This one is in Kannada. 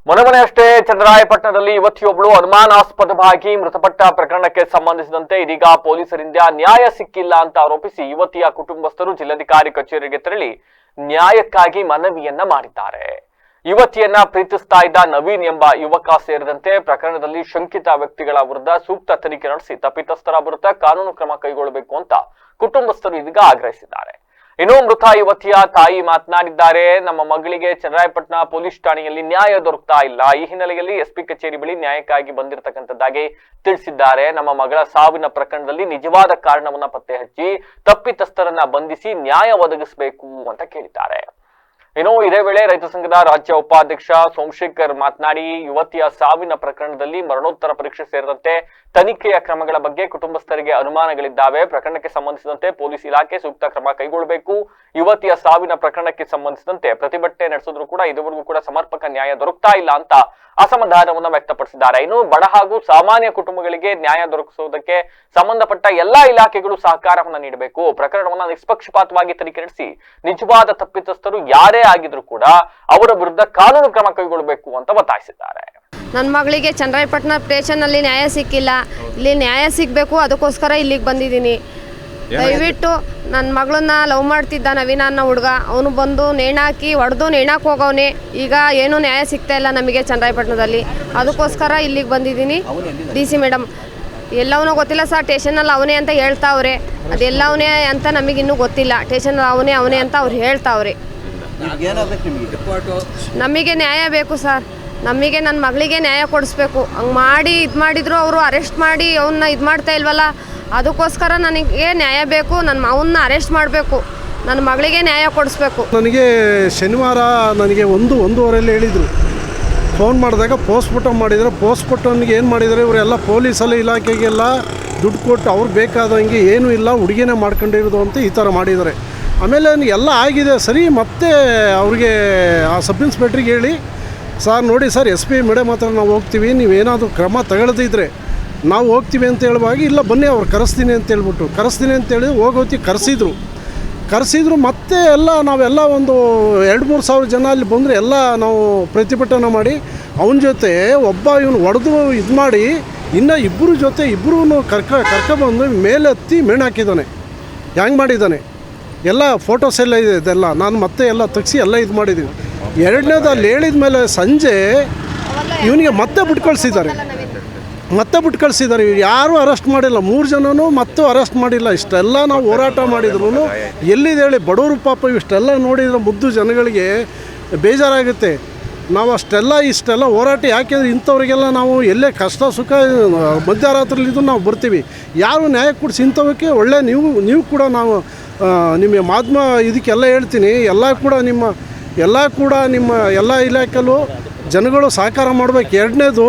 ಮೊನ್ನೆ ಚಂದ್ರಾಯಪಟ್ಟಣದಲ್ಲಿ ಯುವತಿಯೊಬ್ಬಳು ಅನುಮಾನಾಸ್ಪದವಾಗಿ ಮೃತಪಟ್ಟ ಪ್ರಕರಣಕ್ಕೆ ಸಂಬಂಧಿಸಿದಂತೆ ಇದೀಗ ಪೊಲೀಸರಿಂದ ನ್ಯಾಯ ಸಿಕ್ಕಿಲ್ಲ ಅಂತ ಆರೋಪಿಸಿ ಯುವತಿಯ ಕುಟುಂಬಸ್ಥರು ಜಿಲ್ಲಾಧಿಕಾರಿ ಕಚೇರಿಗೆ ತೆರಳಿ ನ್ಯಾಯಕ್ಕಾಗಿ ಮನವಿಯನ್ನ ಮಾಡಿದ್ದಾರೆ. ಯುವತಿಯನ್ನ ಪ್ರೀತಿಸ್ತಾ ಇದ್ದ ನವೀನ್ ಎಂಬ ಯುವಕ ಸೇರಿದಂತೆ ಪ್ರಕರಣದಲ್ಲಿ ಶಂಕಿತ ವ್ಯಕ್ತಿಗಳ ವಿರುದ್ಧ ಸೂಕ್ತ ತನಿಖೆ ನಡೆಸಿ ತಪ್ಪಿತಸ್ಥರ ವಿರುದ್ಧ ಕಾನೂನು ಕ್ರಮ ಕೈಗೊಳ್ಳಬೇಕು ಅಂತ ಕುಟುಂಬಸ್ಥರು ಇದೀಗ ಆಗ್ರಹಿಸಿದ್ದಾರೆ. ಇನ್ನು ಮೃತ ಯುವತಿಯ ತಾಯಿ ಮಾತನಾಡಿದ್ದಾರೆ. ನಮ್ಮ ಮಗಳಿಗೆ ಚನ್ನರಾಯಪಟ್ಟಣ ಪೊಲೀಸ್ ಠಾಣೆಯಲ್ಲಿ ನ್ಯಾಯ ದೊರಕ್ತಾ ಇಲ್ಲ. ಈ ಹಿನ್ನೆಲೆಯಲ್ಲಿ ಎಸ್ಪಿ ಕಚೇರಿ ಬಳಿ ನ್ಯಾಯಕ್ಕಾಗಿ ಬಂದಿರತಕ್ಕಂಥದ್ದಾಗಿ ತಿಳಿಸಿದ್ದಾರೆ. ನಮ್ಮ ಮಗಳ ಸಾವಿನ ಪ್ರಕರಣದಲ್ಲಿ ನಿಜವಾದ ಕಾರಣವನ್ನ ಪತ್ತೆ ಹಚ್ಚಿ ತಪ್ಪಿತಸ್ಥರನ್ನ ಬಂಧಿಸಿ ನ್ಯಾಯ ಒದಗಿಸಬೇಕು ಅಂತ ಕೇಳಿದ್ದಾರೆ. ಇನ್ನು ಇದೇ ವೇಳೆ ರೈತ ಸಂಘದ ರಾಜ್ಯ ಉಪಾಧ್ಯಕ್ಷ ಸೋಮಶೇಖರ್ ಮಾತನಾಡಿ, ಯುವತಿಯ ಸಾವಿನ ಪ್ರಕರಣದಲ್ಲಿ ಮರಣೋತ್ತರ ಪರೀಕ್ಷೆ ಸೇರಿದಂತೆ ತನಿಖೆಯ ಕ್ರಮಗಳ ಬಗ್ಗೆ ಕುಟುಂಬಸ್ಥರಿಗೆ ಅನುಮಾನಗಳಿದ್ದಾವೆ. ಪ್ರಕರಣಕ್ಕೆ ಸಂಬಂಧಿಸಿದಂತೆ ಪೊಲೀಸ್ ಇಲಾಖೆ ಸೂಕ್ತ ಕ್ರಮ ಕೈಗೊಳ್ಳಬೇಕು. ಯುವತಿಯ ಸಾವಿನ ಪ್ರಕರಣಕ್ಕೆ ಸಂಬಂಧಿಸಿದಂತೆ ಪ್ರತಿಭಟನೆ ನಡೆಸಿದ್ರು ಕೂಡ ಇದುವರೆಗೂ ಕೂಡ ಸಮರ್ಪಕ ನ್ಯಾಯ ದೊರಕ್ತಾ ಇಲ್ಲ ಅಂತ ಅಸಮಾಧಾನವನ್ನ ವ್ಯಕ್ತಪಡಿಸಿದ್ದಾರೆ. ಇನ್ನು ಬಡ ಹಾಗೂ ಸಾಮಾನ್ಯ ಕುಟುಂಬಗಳಿಗೆ ನ್ಯಾಯ ದೊರಕಿಸುವುದಕ್ಕೆ ಸಂಬಂಧಪಟ್ಟ ಎಲ್ಲಾ ಇಲಾಖೆಗಳು ಸಹಕಾರವನ್ನ ನೀಡಬೇಕು. ಪ್ರಕರಣವನ್ನ ನಿಷ್ಪಕ್ಷಪಾತವಾಗಿ ತನಿಖೆ ನಡೆಸಿ ನಿಜವಾದ ತಪ್ಪಿತಸ್ಥರು ಯಾರೇ ಆಗಿದ್ರು ಕೂಡ ಅವರ ವಿರುದ್ಧ ಕಾನೂನು ಕ್ರಮ ಕೈಗೊಳ್ಳಬೇಕು ಅಂತ ಒತ್ತಾಯಿಸಿದ್ದಾರೆ. ನನ್ನ ಮಗಳಿಗೆ ಚನ್ನರಾಯಪಟ್ಟಣ ಸ್ಟೇಷನ್ನಲ್ಲಿ ನ್ಯಾಯ ಸಿಕ್ಕಿಲ್ಲ. ಇಲ್ಲಿ ನ್ಯಾಯ ಸಿಗಬೇಕು, ಅದಕ್ಕೋಸ್ಕರ ಇಲ್ಲಿಗೆ ಬಂದಿದ್ದೀನಿ. ದಯವಿಟ್ಟು ನನ್ನ ಮಗಳನ್ನ ಲವ್ ಮಾಡ್ತಿದ್ದ ನವೀನ ಅನ್ನೋ ಹುಡುಗ, ಅವನು ಬಂದು ನೇಣಾಕಿ ಹೊಡೆದು ನೇಣಾಕ್ ಹೋಗವನೆ. ಈಗ ಏನೂ ನ್ಯಾಯ ಸಿಗ್ತಾ ಇಲ್ಲ ನಮಗೆ ಚನ್ನರಾಯಪಟ್ಟಣದಲ್ಲಿ. ಅದಕ್ಕೋಸ್ಕರ ಇಲ್ಲಿಗೆ ಬಂದಿದ್ದೀನಿ. DC ಮೇಡಮ್ ಎಲ್ಲವನ್ನೂ ಗೊತ್ತಿಲ್ಲ ಸರ್, ಸ್ಟೇಷನಲ್ಲಿ ಅವನೇ ಅಂತ ಹೇಳ್ತಾವ್ರೆ. ಅದೆಲ್ಲವನೇ ಅಂತ ನಮಗಿನ್ನೂ ಗೊತ್ತಿಲ್ಲ. ಸ್ಟೇಷನಲ್ಲಿ ಅವನೇ ಅಂತ ಅವ್ರು ಹೇಳ್ತಾವ್ರೆ. ನಮಗೆ ನ್ಯಾಯ ಬೇಕು ಸರ್. ನಮಗೆ ನನ್ನ ಮಗಳಿಗೆ ನ್ಯಾಯ ಕೊಡಿಸ್ಬೇಕು. ಹಂಗೆ ಮಾಡಿ ಇದು ಮಾಡಿದ್ರು ಅವರು ಅರೆಸ್ಟ್ ಮಾಡಿ ಅವನ್ನ ಇದು ಮಾಡ್ತಾ ಇಲ್ವಲ್ಲ. ಅದಕ್ಕೋಸ್ಕರ ನನಗೆ ನ್ಯಾಯ ಬೇಕು. ನನ್ನ ಅವನ್ನ ಅರೆಸ್ಟ್ ಮಾಡಬೇಕು. ನನ್ನ ಮಗಳಿಗೆ ನ್ಯಾಯ ಕೊಡಿಸ್ಬೇಕು. ನನಗೆ ಶನಿವಾರ ನನಗೆ ಒಂದೂವರೆಯಲ್ಲಿ ಹೇಳಿದರು. ಫೋನ್ ಮಾಡಿದಾಗ ಪೋಸ್ಟ್ಮಾರ್ಟಮ್ ಮಾಡಿದರೆ ಪೋಸ್ಟ್ಮಾರ್ಟಮ್ಗೆ ಏನು ಮಾಡಿದ್ದಾರೆ ಇವರೆಲ್ಲ ಪೊಲೀಸಲ್ಲಿ ಇಲಾಖೆಗೆಲ್ಲ ದುಡ್ಡು ಕೊಟ್ಟು ಅವ್ರು ಬೇಕಾದಂಗೆ ಏನೂ ಇಲ್ಲ, ಹುಡುಗಿನೇ ಮಾಡ್ಕೊಂಡಿರೋದು ಅಂತ ಈ ಥರ ಮಾಡಿದ್ದಾರೆ. ಆಮೇಲೆ ಎಲ್ಲ ಆಗಿದೆ ಸರಿ. ಮತ್ತೆ ಅವ್ರಿಗೆ ಆ ಸಬ್ ಇನ್ಸ್ಪೆಕ್ಟ್ರಿಗೆ ಹೇಳಿ, ಸರ್ ನೋಡಿ ಸರ್ SP ಮೇಡಮ್ ಹತ್ರ ನಾವು ಹೋಗ್ತೀವಿ, ನೀವೇನಾದರೂ ಕ್ರಮ ತಗೊಳ್ದಿದ್ರೆ ನಾವು ಹೋಗ್ತೀವಿ ಅಂತ ಹೇಳುವಾಗ, ಇಲ್ಲ ಬನ್ನಿ ಅವ್ರು ಕರೆಸ್ತೀನಿ ಅಂತೇಳಿ ಹೋಗೋತಿ ಕರೆಸಿದ್ರು. ಮತ್ತೆ ಎಲ್ಲ ನಾವೆಲ್ಲ ಒಂದು 2-3 ಸಾವಿರ ಜನ ಅಲ್ಲಿ ಬಂದರೆ ಎಲ್ಲ ನಾವು ಪ್ರತಿಭಟನೆ ಮಾಡಿ ಅವನ ಜೊತೆ ಒಬ್ಬ ಇವನು ಹೊಡೆದು ಇದು ಮಾಡಿ ಇನ್ನು ಇಬ್ಬರೂ ಕರ್ಕೊಬಂದು ಮೇಲೆ ಹತ್ತಿ ಮೇಣು ಹಾಕಿದ್ದಾನೆ. ಹ್ಯಾಂಗೆ ಮಾಡಿದ್ದಾನೆ ಎಲ್ಲ ಫೋಟೋಸ್ ಎಲ್ಲ ಇದೆ. ಇದೆಲ್ಲ ನಾನು ಮತ್ತೆ ಎಲ್ಲ ತೆಗ್ಸಿ ಎಲ್ಲ ಇದು ಮಾಡಿದ್ದೀವಿ. ಎರಡನೇದು ಅಲ್ಲಿ ಹೇಳಿದ ಮೇಲೆ ಸಂಜೆ ಇವನಿಗೆ ಮತ್ತೆ ಬಿಟ್ಟು ಕಳಿಸಿದ್ದಾರೆ. ಯಾರೂ ಅರೆಸ್ಟ್ ಮಾಡಿಲ್ಲ. 3 ಜನನೂ ಮತ್ತೆ ಅರೆಸ್ಟ್ ಮಾಡಿಲ್ಲ. ಇಷ್ಟೆಲ್ಲ ನಾವು ಹೋರಾಟ ಮಾಡಿದ್ರು ಎಲ್ಲಿದೆ ಹೇಳಿ? ಬಡವರು ಪಾಪ ಇಷ್ಟೆಲ್ಲ ನೋಡಿದ್ರೆ ಮುದ್ದು ಜನಗಳಿಗೆ ಬೇಜಾರಾಗುತ್ತೆ. ನಾವು ಇಷ್ಟೆಲ್ಲ ಹೋರಾಟ ಯಾಕೆಂದರೆ ಇಂಥವ್ರಿಗೆಲ್ಲ ನಾವು ಎಲ್ಲೇ ಕಷ್ಟ ಸುಖ ಮಧ್ಯರಾತ್ರಿಲಿದ್ದು ನಾವು ಬರ್ತೀವಿ. ಯಾರು ನ್ಯಾಯ ಕೊಡಿಸಿ ಇಂಥವಕ್ಕೆ ಒಳ್ಳೆ ನೀವು ಕೂಡ ನಾವು ನಿಮ್ಮ ಮಾಧ್ಯಮ ಇದಕ್ಕೆಲ್ಲ ಹೇಳ್ತೀನಿ. ಎಲ್ಲ ಕೂಡ ನಿಮ್ಮ ಎಲ್ಲ ಇಲಾಖೆಯಲ್ಲೂ ಜನಗಳು ಸಹಕಾರ ಮಾಡಬೇಕು. ಎರಡನೇದು